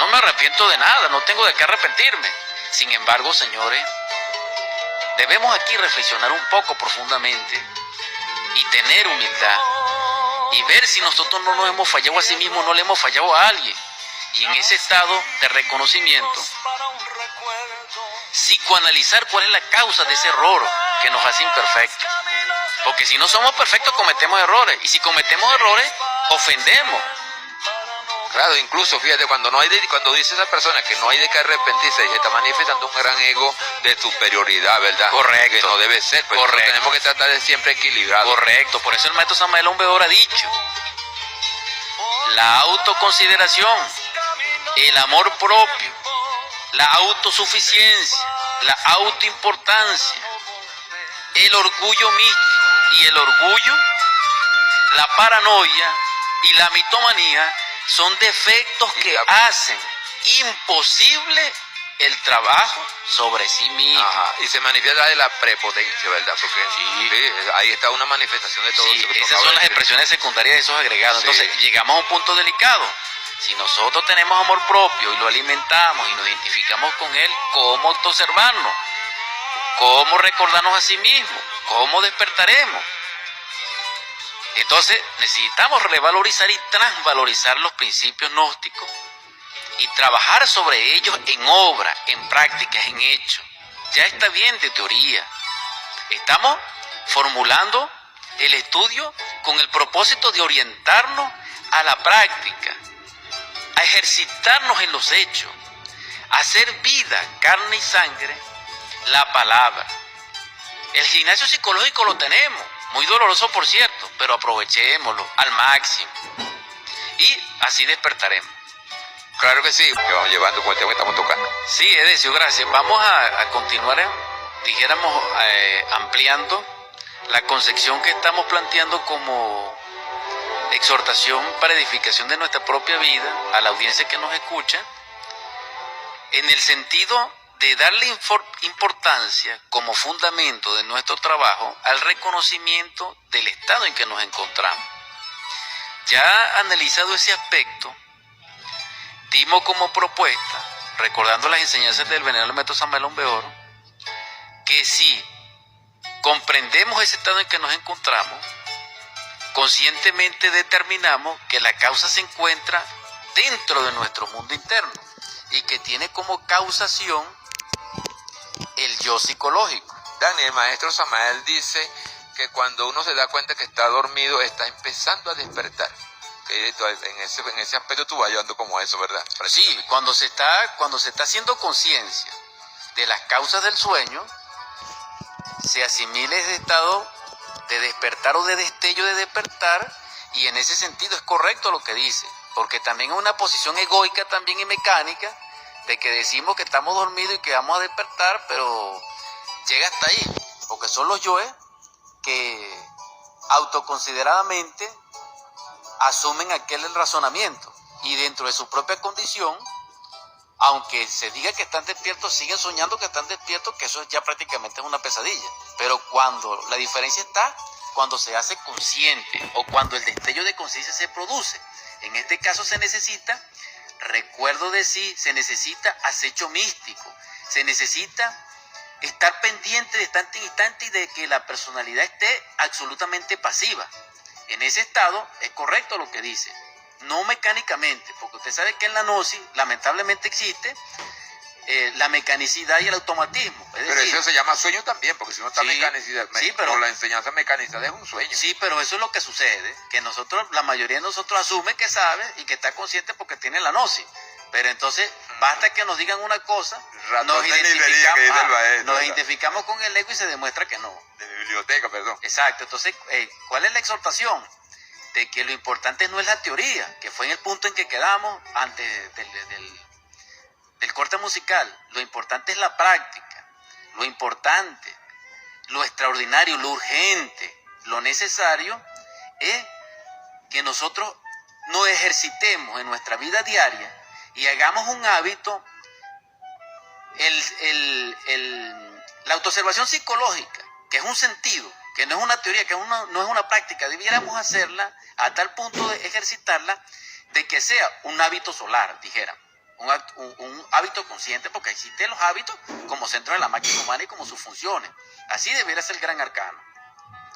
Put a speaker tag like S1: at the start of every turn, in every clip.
S1: no me arrepiento de nada, no tengo de qué arrepentirme. Sin embargo, señores, debemos aquí reflexionar un poco profundamente y tener humildad y ver si nosotros no nos hemos fallado a sí mismos, no le hemos fallado a alguien. Y en ese estado de reconocimiento, psicoanalizar cuál es la causa de ese error que nos hace imperfectos. Porque si no somos perfectos, cometemos errores. Y si cometemos errores, ofendemos.
S2: Claro, incluso fíjate, cuando dice esa persona que no hay de qué arrepentirse, se está manifestando un gran ego de superioridad, ¿verdad?
S1: Correcto.
S2: Que no debe ser, pero
S1: correcto.
S2: Tenemos que tratar de siempre equilibrado.
S1: Correcto, por eso el maestro Samael Aún Weor ha dicho: la autoconsideración, el amor propio, la autosuficiencia, la autoimportancia, el orgullo místico y el orgullo, la paranoia y la mitomanía son defectos que hacen imposible el trabajo sobre sí mismo.
S2: Ajá. Y se manifiesta de la prepotencia, ¿verdad? Porque sí, ahí está una manifestación de todo eso.
S1: Esas son las expresiones secundarias de esos agregados. Sí. Entonces, llegamos a un punto delicado. Si nosotros tenemos amor propio y lo alimentamos y nos identificamos con él, ¿cómo autoobservarnos? ¿Cómo recordarnos a sí mismos? ¿Cómo despertaremos? Entonces, necesitamos revalorizar y transvalorizar los principios gnósticos y trabajar sobre ellos en obra, en prácticas, en hechos. Ya está bien de teoría. Estamos formulando el estudio con el propósito de orientarnos a la práctica, a ejercitarnos en los hechos, a hacer vida, carne y sangre, la palabra. El gimnasio psicológico lo tenemos, muy doloroso por cierto, pero aprovechémoslo al máximo y así despertaremos.
S2: Claro que sí, que vamos llevando con el tema que estamos tocando.
S1: Sí, Edesio, gracias. Vamos a continuar, dijéramos, ampliando la concepción que estamos planteando como exhortación para edificación de nuestra propia vida a la audiencia que nos escucha, en el sentido de darle importancia como fundamento de nuestro trabajo al reconocimiento del estado en que nos encontramos. Ya analizado ese aspecto, dimos como propuesta, recordando las enseñanzas del venerable maestro Samael Aún Weor, que si comprendemos ese estado en que nos encontramos, conscientemente determinamos que la causa se encuentra dentro de nuestro mundo interno y que tiene como causación el yo psicológico.
S2: Daniel, el maestro Samael dice que cuando uno se da cuenta que está dormido, está empezando a despertar. Que en ese aspecto tú vas llevando como eso, ¿verdad?
S1: Sí, cuando se está haciendo conciencia de las causas del sueño, se asimila ese estado de despertar o de destello de despertar, y en ese sentido es correcto lo que dice, porque también es una posición egoica también y mecánica, de que decimos que estamos dormidos y que vamos a despertar, pero llega hasta ahí, porque son los yoes que autoconsideradamente asumen aquel razonamiento y dentro de su propia condición, aunque se diga que están despiertos, siguen soñando que están despiertos, que eso ya prácticamente es una pesadilla. Pero cuando la diferencia está cuando se hace consciente o cuando el destello de conciencia se produce. En este caso se necesita recuerdo de sí, se necesita acecho místico, se necesita estar pendiente de instante en instante y de que la personalidad esté absolutamente pasiva. En ese estado es correcto lo que dice, no mecánicamente, porque usted sabe que en la gnosis lamentablemente existe la mecanicidad y el automatismo. Es
S2: pero
S1: decir,
S2: eso se llama sueño también, porque si no está mecanizada,
S1: pero
S2: la enseñanza mecanizada es un sueño.
S1: Sí, pero eso es lo que sucede, que nosotros, la mayoría de nosotros asume que sabe y que está consciente porque tiene la gnosis. Pero entonces, basta que nos digan una cosa, nos identificamos con el ego y se demuestra que no.
S2: De biblioteca, perdón.
S1: Exacto, entonces, ¿cuál es la exhortación? De que lo importante no es la teoría, que fue en el punto en que quedamos antes del corte musical. Lo importante es la práctica, lo importante, lo extraordinario, lo urgente, lo necesario es que nosotros nos ejercitemos en nuestra vida diaria y hagamos un hábito, la autoobservación psicológica, que es un sentido, que no es una teoría, que no es una práctica. Debiéramos hacerla a tal punto de ejercitarla de que sea un hábito solar, dijera. un hábito consciente, porque existen los hábitos como centro de la máquina humana y como sus funciones. Así debiera ser el gran arcano.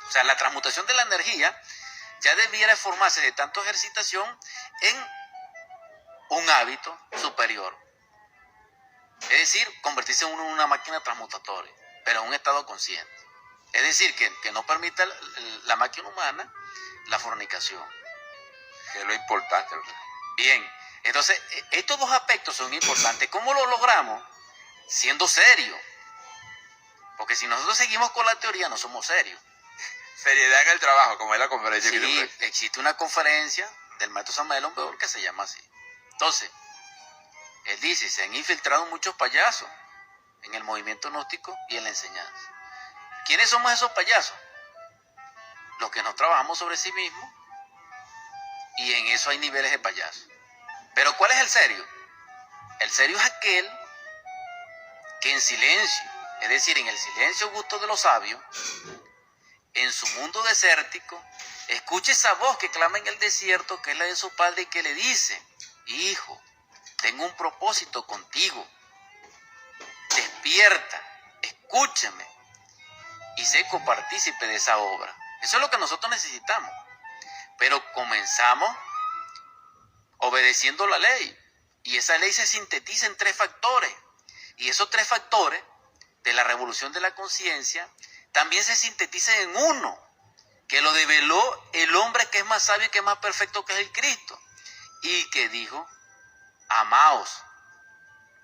S1: O sea, la transmutación de la energía ya debiera formarse de tanto ejercitación en un hábito superior. Es decir, convertirse en una máquina transmutatoria, pero en un estado consciente. Es decir, que no permita la máquina humana la fornicación.
S2: Que es lo importante, ¿verdad?
S1: Bien, entonces, estos dos aspectos son importantes. ¿Cómo lo logramos? Siendo serios. Porque si nosotros seguimos con la teoría, no somos serios.
S2: Seriedad en el trabajo, como es la conferencia que
S1: Sí, existe una conferencia del maestro Samael Aumbeor que se llama así. Entonces, él dice, se han infiltrado muchos payasos en el movimiento gnóstico y en la enseñanza. ¿Quiénes somos esos payasos? Los que no trabajamos sobre sí mismos, y en eso hay niveles de payasos. Pero ¿cuál es el serio? El serio es aquel que en silencio, es decir, en el silencio gusto de los sabios, en su mundo desértico, escucha esa voz que clama en el desierto, que es la de su padre, y que le dice: hijo, tengo un propósito contigo, despierta, escúchame y sé copartícipe de esa obra. Eso es lo que nosotros necesitamos. Pero comenzamos obedeciendo la ley, y esa ley se sintetiza en 3 factores, y esos 3 factores de la revolución de la conciencia también se sintetizan en uno, que lo develó el hombre que es más sabio y que es más perfecto, que es el Cristo, y que dijo: amaos,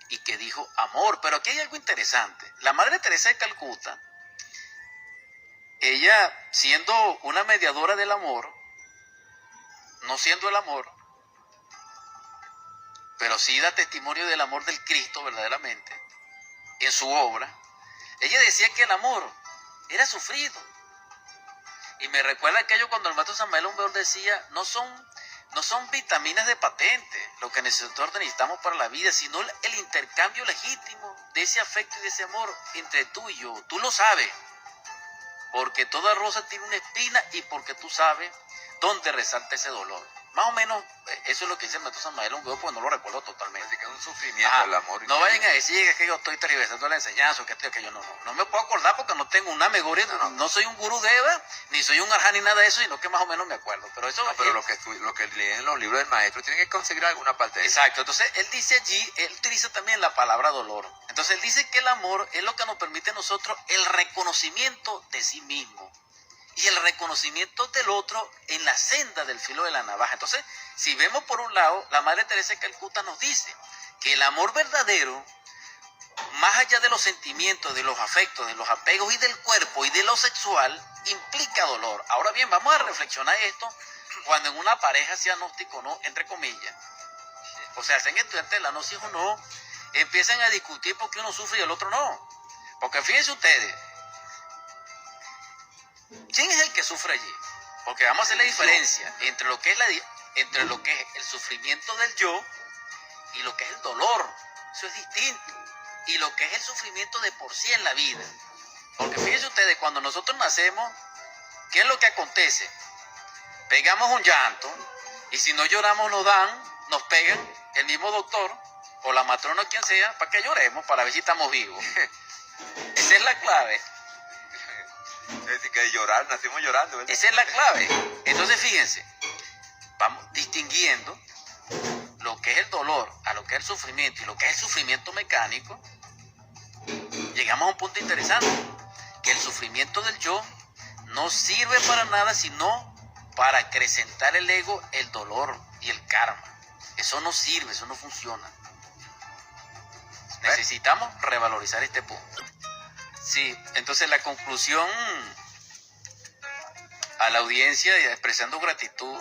S1: y que dijo amor. Pero aquí hay algo interesante. La Madre Teresa de Calcuta, ella siendo una mediadora del amor, no siendo el amor, pero sí da testimonio del amor del Cristo verdaderamente en su obra, ella decía que el amor era sufrido. Y me recuerda aquello cuando el maestro Samael Aumbeor decía: no son vitaminas de patente lo que nosotros necesitamos para la vida, sino el intercambio legítimo de ese afecto y de ese amor entre tú y yo. Tú lo sabes, porque toda rosa tiene una espina, y porque tú sabes dónde resalta ese dolor. Más o menos eso es lo que dice el maestro Samael Aumbeor, pues no lo recuerdo totalmente.
S2: Así que es un sufrimiento el amor.
S1: No vayan a decir que yo estoy tergiversando la enseñanza, que yo no me puedo acordar, porque no tengo una memoria, no soy un gurú deva, ni soy un arján ni nada de eso, sino que más o menos me acuerdo. Pero eso
S2: pero lo que leen los libros del maestro tienen que conseguir alguna parte de eso.
S1: Exacto. Entonces él dice allí, él utiliza también la palabra dolor. Entonces él dice que el amor es lo que nos permite a nosotros el reconocimiento de sí mismo y el reconocimiento del otro en la senda del filo de la navaja. Entonces, si vemos por un lado, la Madre Teresa de Calcuta nos dice que el amor verdadero, más allá de los sentimientos, de los afectos, de los apegos y del cuerpo y de lo sexual, implica dolor. Ahora bien, vamos a reflexionar esto cuando en una pareja, sea gnóstico o no, entre comillas, o sea, sean estudiantes de la gnosis o no, empiezan a discutir por qué uno sufre y el otro no. Porque fíjense ustedes, ¿quién es el que sufre allí? Porque vamos a hacer la diferencia entre lo que es el sufrimiento del yo y lo que es el dolor. Eso es distinto. Y lo que es el sufrimiento de por sí en la vida. Porque fíjense ustedes, cuando nosotros nacemos, ¿qué es lo que acontece? Pegamos un llanto, y si no lloramos nos pegan el mismo doctor o la matrona o quien sea, para que lloremos, para ver si estamos vivos. Esa es la clave.
S2: Es decir, que llorar, nacimos llorando, ¿verdad?
S1: Esa es la clave. Entonces fíjense, vamos distinguiendo lo que es el dolor a lo que es el sufrimiento y lo que es el sufrimiento mecánico. Llegamos a un punto interesante, que el sufrimiento del yo no sirve para nada sino para acrecentar el ego, el dolor y el karma. Eso no sirve, eso no funciona. Necesitamos revalorizar este punto. Sí, entonces la conclusión a la audiencia, expresando gratitud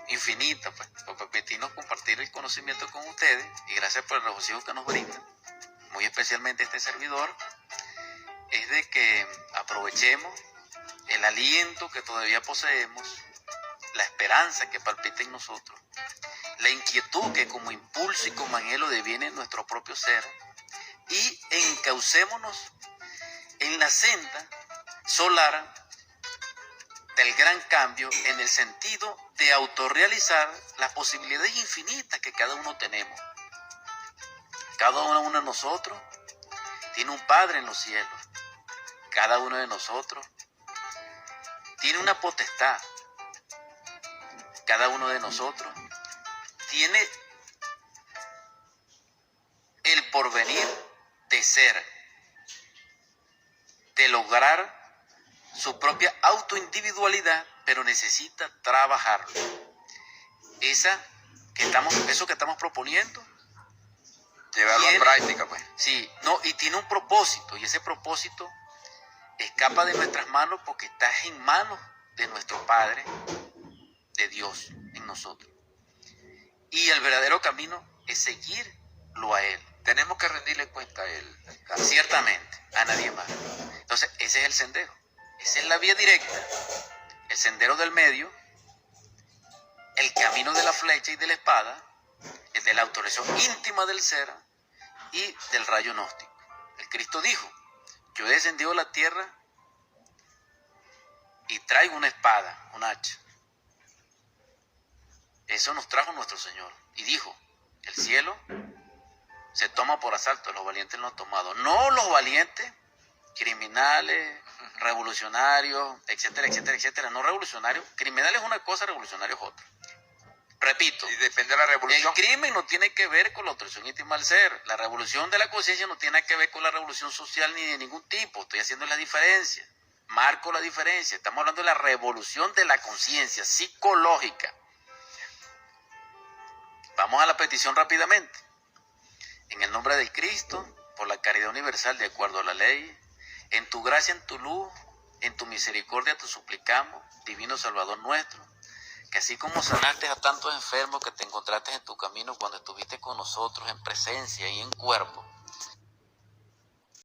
S1: infinita, pues, por permitirnos compartir el conocimiento con ustedes, y gracias por el regocijo que nos brindan, muy especialmente este servidor, es de que aprovechemos el aliento que todavía poseemos, la esperanza que palpita en nosotros, la inquietud que como impulso y como anhelo deviene en nuestro propio ser, y encaucémonos en la senda solar del gran cambio, en el sentido de autorrealizar las posibilidades infinitas que cada uno tenemos. cada uno de nosotros tiene un Padre en los cielos. Cada uno de nosotros tiene una potestad. Cada uno de nosotros tiene el porvenir de ser, de lograr su propia autoindividualidad, pero necesita trabajarlo. Eso que estamos proponiendo,
S2: Llevarlo a práctica, pues.
S1: sí, no, y tiene un propósito, y ese propósito escapa de nuestras manos porque está en manos de nuestro Padre, de Dios en nosotros. Y el verdadero camino es seguirlo a Él.
S2: Tenemos que rendirle cuenta a Él.
S1: Ciertamente, a nadie más. Entonces, ese es el sendero. Esa es la vía directa. El sendero del medio, el camino de la flecha y de la espada, el de la autorización íntima del ser y del rayo gnóstico. El Cristo dijo: yo he descendido a la tierra y traigo una espada, un hacha. Eso nos trajo nuestro Señor. Y dijo: el cielo se toma por asalto, los valientes lo han tomado. No los valientes, criminales, revolucionarios, etcétera, etcétera, etcétera. No revolucionarios. Criminal es una cosa, revolucionario es otra. Repito,
S2: Y depende de la revolución.
S1: el crimen no tiene que ver con la autorización íntima del ser. La revolución de la conciencia no tiene que ver con la revolución social ni de ningún tipo. Estoy haciendo la diferencia. Marco la diferencia. Estamos hablando de la revolución de la conciencia psicológica. Vamos a la petición rápidamente. En el nombre de Cristo, por la caridad universal de acuerdo a la ley, en tu gracia, en tu luz, en tu misericordia te suplicamos, divino Salvador nuestro, que así como sanaste a tantos enfermos que te encontraste en tu camino cuando estuviste con nosotros en presencia y en cuerpo,